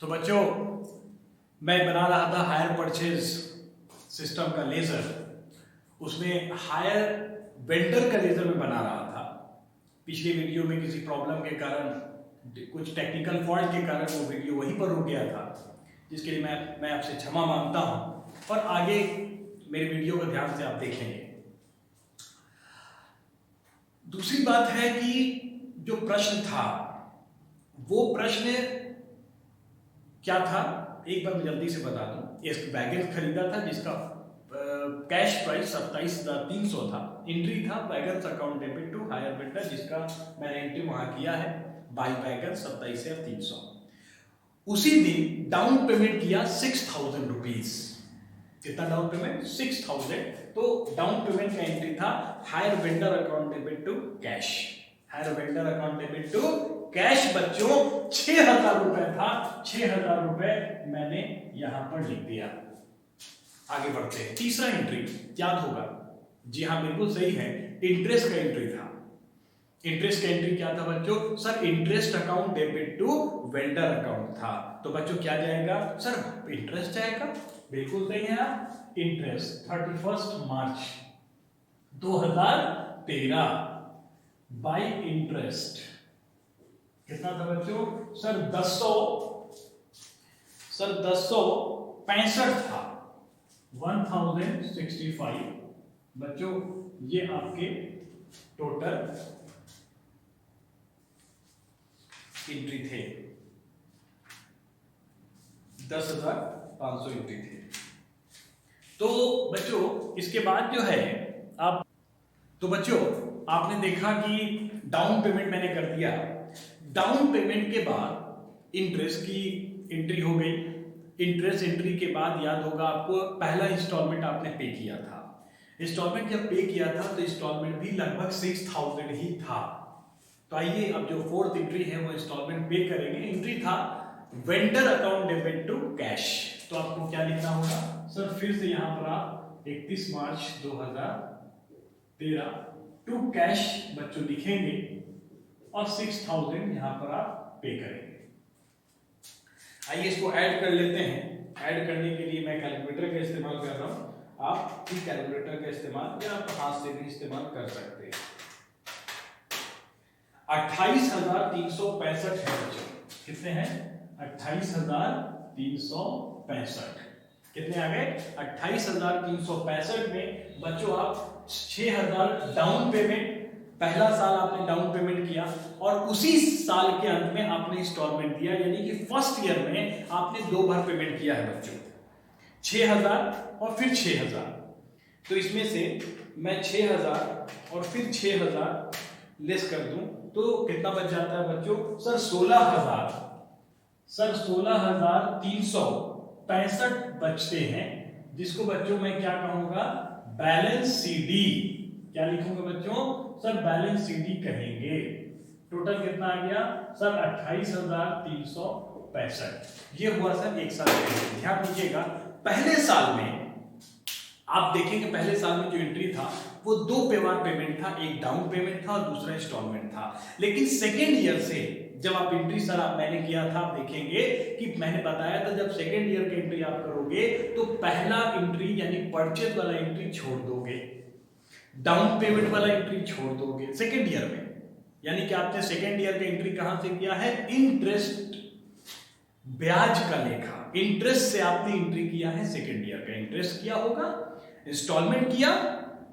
तो बच्चों, मैं बना रहा था हायर परचेज सिस्टम का लेजर। उसमें हायर वेंडर का लेजर में बना रहा था। पिछले वीडियो में किसी प्रॉब्लम के कारण, कुछ टेक्निकल फॉल्ट के कारण वो वीडियो वहीं पर रुक गया था, जिसके लिए मैं आपसे क्षमा मांगता हूं। और आगे मेरे वीडियो को ध्यान से आप देखेंगे। दूसरी बात है कि जो प्रश्न था वो प्रश्न क्या था, एक बार मैं जल्दी से बता दूं। एक वैगन खरीदा था जिसका कैश प्राइस 27,300 था। एंट्री था wagon account debit to hire vendor, जिसका मैंने एंट्री वहां किया है बाई वैगन 27,300। उसी दिन डाउन पेमेंट किया 6,000 रुपीज। कितना डाउन पेमेंट? 6,000। तो डाउन पेमेंट का एंट्री था hire vendor account debit to cash. Hire vendor account debit to cash बच्चों 6,000 रुपए था। 6,000 रुपए मैंने यहां पर लिख दिया। आगे बढ़ते हैं। तीसरा एंट्री याद होगा, जी हाँ बिल्कुल सही है, इंटरेस्ट का एंट्री था। इंटरेस्ट का एंट्री क्या था बच्चों? Sir interest account debit to vendor account था। तो बच्चों क्या जाएगा? सर इंटरेस्ट जाएगा। बिल्कुल सही है आप। इंटरेस्ट 31 मार्च 2013 बाई इंटरेस्ट कितना था बच्चों? सर 1065 था। 1065 बच्चों, ये आपके टोटल एंट्री थे। 10,500 एंट्री थे। तो बच्चों इसके बाद जो है आप, तो बच्चों आपने देखा कि डाउन पेमेंट मैंने कर दिया। डाउन पेमेंट के बाद इंटरेस्ट की एंट्री हो गई। इंटरेस्ट एंट्री के बाद याद होगा आपको, पहला इंस्टॉलमेंट आपने पे किया था। इंस्टॉलमेंट जब पे किया था तो इंस्टॉलमेंट भी लगभग 6,000 ही था। तो आइए अब जो फोर्थ एंट्री है वो इंस्टॉलमेंट पे करेंगे। एंट्री था vendor account debit to cash. तो आपको क्या लिखना होगा? सर फिर से यहां पर आप 31 मार्च 2013 टू कैश बच्चों लिखेंगे और 6,000 यहां पर आप पे करेंगे। आइए इसको ऐड कर लेते हैं। ऐड करने के लिए मैं कैलकुलेटर का इस्तेमाल कर रहा हूं। आप भी कैलकुलेटर का इस्तेमाल या आप हाथ से भी इस्तेमाल कर सकते हैं। 28,365 है बच्चों। कितने हैं? 28,365। कितने आ गए? 28,365 में बच्चों आप 6,000 डाउन पेमेंट, पहला साल आपने डाउन पेमेंट किया और उसी साल के अंत में आपने इंस्टॉलमेंट दिया, यानी कि फर्स्ट ईयर में आपने 2 बार पेमेंट किया है बच्चों, 6,000 और फिर 6,000। तो इसमें से मैं 6,000 और फिर 6,000 लेस कर दूं तो कितना बच जाता है बच्चों? सर 16,000। सर 16,365 बचते हैं, जिसको बच्चों मैं क्या कहूंगा? Balance CD. क्या लिखूंगा बच्चों? सर बैलेंस सीडी कहेंगे। टोटल कितना आ गया? सर 28,365। ये हुआ सर एक साल पहले। ध्यान दीजिएगा, पहले साल में आप देखेंगे, पहले साल में जो एंट्री था वो 2 बार पेमेंट था। एक डाउन पेमेंट था और दूसरा इंस्टॉलमेंट था। लेकिन सेकेंड ईयर से जब आप एंट्री सर मैंने किया था, आप देखेंगे कि मैंने बताया था जब सेकेंड ईयर की एंट्री आप करोगे तो पहला एंट्री यानी परचेज वाला एंट्री छोड़ दोगे, डाउन पेमेंट वाला एंट्री छोड़ दोगे सेकेंड ईयर में। यानी कि आपने सेकेंड ईयर का एंट्री कहां से किया है? इंटरेस्ट, ब्याज का लेखा, इंटरेस्ट से आपने एंट्री किया है सेकेंड ईयर का। इंटरेस्ट किया होगा, इंस्टॉलमेंट किया,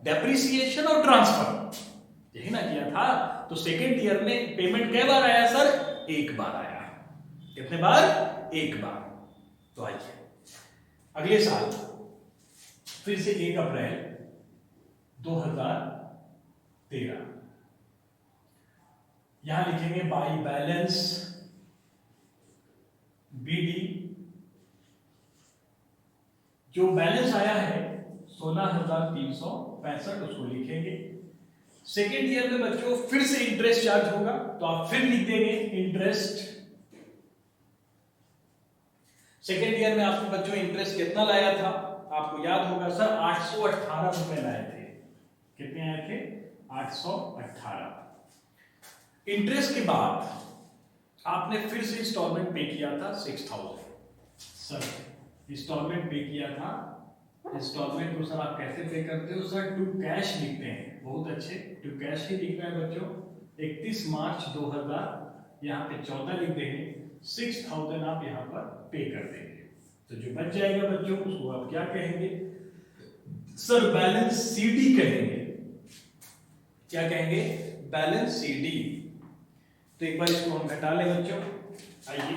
डेप्रिसिएशन और ट्रांसफर, यही ना किया था। तो सेकेंड ईयर में पेमेंट कै बार आया सर? 1 बार आया। कितने बार? 1 बार। तो आइए अगले साल फिर से 1 अप्रैल 2013 यहां लिखेंगे बाई बैलेंस बीडी। जो बैलेंस आया है 16,365 उसको लिखेंगे। सेकेंड ईयर में बच्चों फिर से इंटरेस्ट चार्ज होगा तो आप फिर लिख देंगे इंटरेस्ट। सेकेंड ईयर में आपके बच्चों इंटरेस्ट कितना लाया था? आपको याद होगा सर 818 रुपए लाए थे। कितने आए थे? 818। इंटरेस्ट के बाद आपने फिर से इंस्टॉलमेंट पे किया था 6000। सर इंस्टॉलमेंट पे किया था, इंस्टॉलमेंट को सर आप कैसे पे करते हो? सर टू कैश लिखते हैं। बहुत अच्छे, टू कैश ही लिख रहे हैं बच्चों। 31 मार्च 2000 यहाँ पे 14 लिख देंगे, 6000 आप यहाँ पर पे कर देंगे। तो जो बच जाएगा बच्चों उसको आप क्या कहेंगे? सर बैलेंस सीडी कहेंगे। क्या कहेंगे? Balance CD. तो एक बार इसको हम घटा लें बच्चों। आइए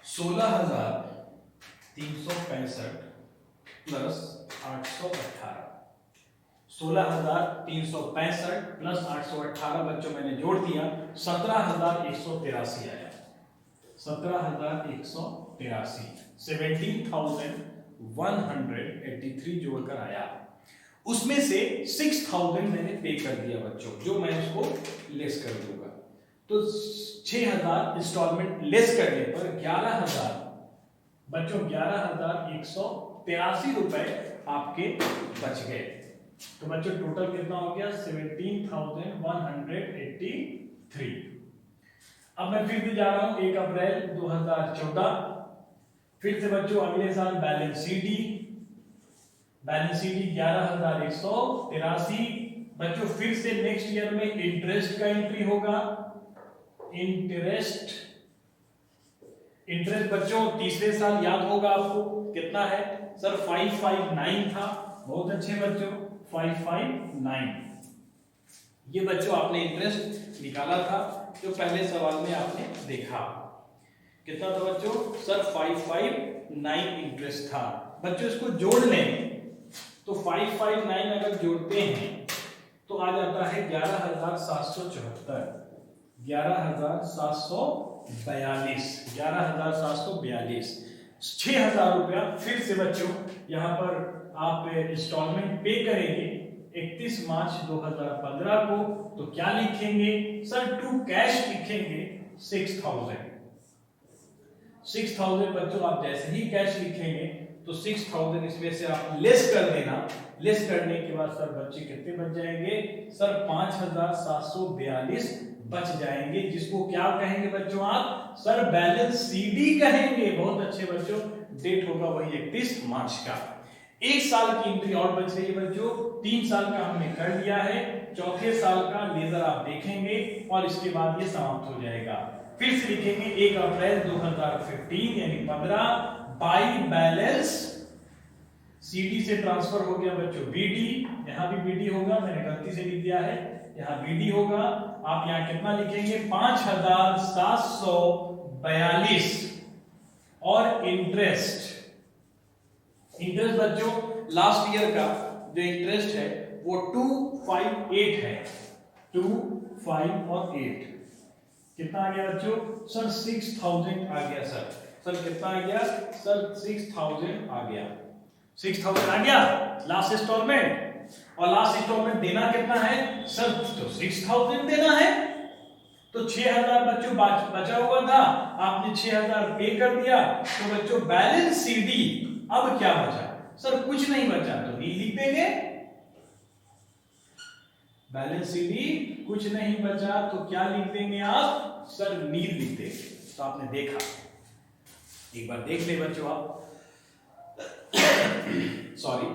16,365 प्लस 818, 16,365 प्लस 818 बच्चों मैंने जोड़ दिया, 17,183 आया। 17,183, 17,183 जोड़कर आया। उसमें से 6,000 मैंने पे कर दिया बच्चों, जो मैं उसको लेस कर दूंगा। तो 6,000 इंस्टॉलमेंट लेस करने पर 11,000 बच्चों, 11,183 रुपए आपके बच गए। तो बच्चों टोटल कितना हो गया? 17,183। अब मैं फिर भी जा रहा हूं 1 अप्रैल 2014। फिर से बच्चों अगले साल बैलेंस सीडी, बैलेंस सीडी 11,183। बच्चों फिर से नेक्स्ट ईयर में इंटरेस्ट का एंट्री होगा। इंटरेस्ट बच्चों तीसरे साल याद होगा आपको कितना है? सर 559 था। बहुत अच्छे बच्चों, 559 ये बच्चों आपने इंटरेस्ट निकाला था जो पहले सवाल में आपने देखा। कितना था बच्चों? सर 559 इंटरेस्ट था। बच्चों इसको जोड़ लें तो 559 अगर जोड़ते हैं तो आ जाता है 11,774, 11,742, 11,742। 6,000 रुपया फिर से बच्चों यहाँ पर आप इंस्टॉलमेंट पे करेंगे 31 मार्च 2015 को। तो क्या लिखेंगे? सर टू कैश लिखेंगे 6,000। 6,000 बच्चों आप जैसे ही कैश लिखेंगे तो 6,000 इसमें से आप लेस कर देना। लेस करने के बाद सर बच्चे कितने बच जाएंगे? सर 5,742 बच जाएंगे, जिसको क्या कहेंगे बच्चों आप? सर बैलेंस सीडी कहेंगे। बहुत अच्छे बच्चों, डेट होगा वही 31 मार्च का। एक साल की एंट्री और बच रही है बच्चों। 3 साल का हमने कर दिया है, चौथे साल का लेजर आप देखेंगे और इसके बाद ये समाप्त हो जाएगा। फिर से लिखेंगे 1 अप्रैल 2015 यानी 15 बाई बैलेंस सीडी से ट्रांसफर हो गया बच्चों बीडी। यहां भी बीडी होगा, मैंने गलती से लिख दिया है, यहां बीडी होगा। आप यहां कितना लिखेंगे? 5,742 और इंटरेस्ट बच्चों लास्ट ईयर का जो इंटरेस्ट है वो 258 है। 258 कितना आ गया बच्चों? सर 6,000 आ गया। सर कितना आ गया? सर 6,000 आ गया। 6,000 आ गया लास्ट इंस्टॉलमेंट। और लास्ट इंस्टॉलमेंट देना कितना है? सर तो 6,000 देना है। तो 6,000 बच्चों बचा हुआ था, आपने 6,000 पे कर दिया। तो बच्चों बैलेंस सीडी अब क्या बचा? सर कुछ नहीं बचा, तो नील लिख देंगे। बैलेंस सीडी कुछ नहीं बचा तो क्या लिख देंगे आप? सर नील लिख देंगे। तो आपने देखा, एक बार देख ले बच्चों आप। सॉरी,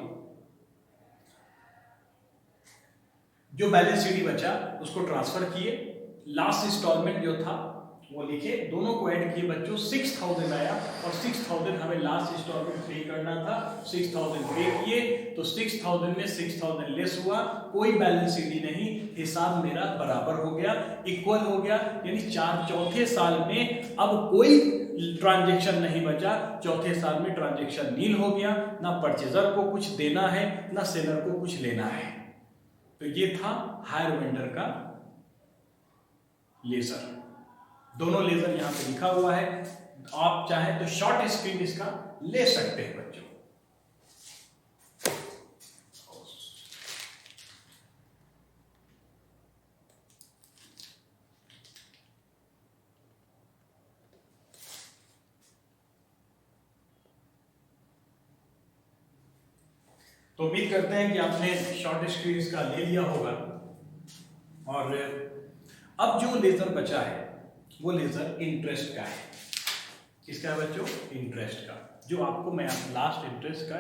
जो बैलेंस सीडी बचा उसको ट्रांसफर किए, लास्ट इंस्टॉलमेंट जो था वो लिखे, दोनों को ऐड किए बच्चों, 6,000 आया। और 6,000 हमें लास्ट इंस्टॉलमेंट पे करना था, 6,000 पे किए। तो 6,000 में 6,000 लेस हुआ, कोई बैलेंस सीडी नहीं, हिसाब मेरा बराबर हो गया, इक्वल हो गया। यानी चौथे साल में अब कोई ट्रांजैक्शन नहीं बचा। चौथे साल में ट्रांजैक्शन नील हो गया, ना परचेजर को कुछ देना है ना सेलर को कुछ लेना है। तो ये था हायर वेंडर का लेजर। दोनों लेजर यहां पे लिखा हुआ है, आप चाहे तो शॉर्ट स्क्रीन इसका ले सकते हैं बच्चों। तो उम्मीद करते हैं कि आपने शॉर्ट स्क्रीन इसका ले लिया होगा। और अब जो लेजर बचा है वो लेजर इंटरेस्ट का है। किसका है बच्चों? इंटरेस्ट का। जो आपको मैं लास्ट इंटरेस्ट का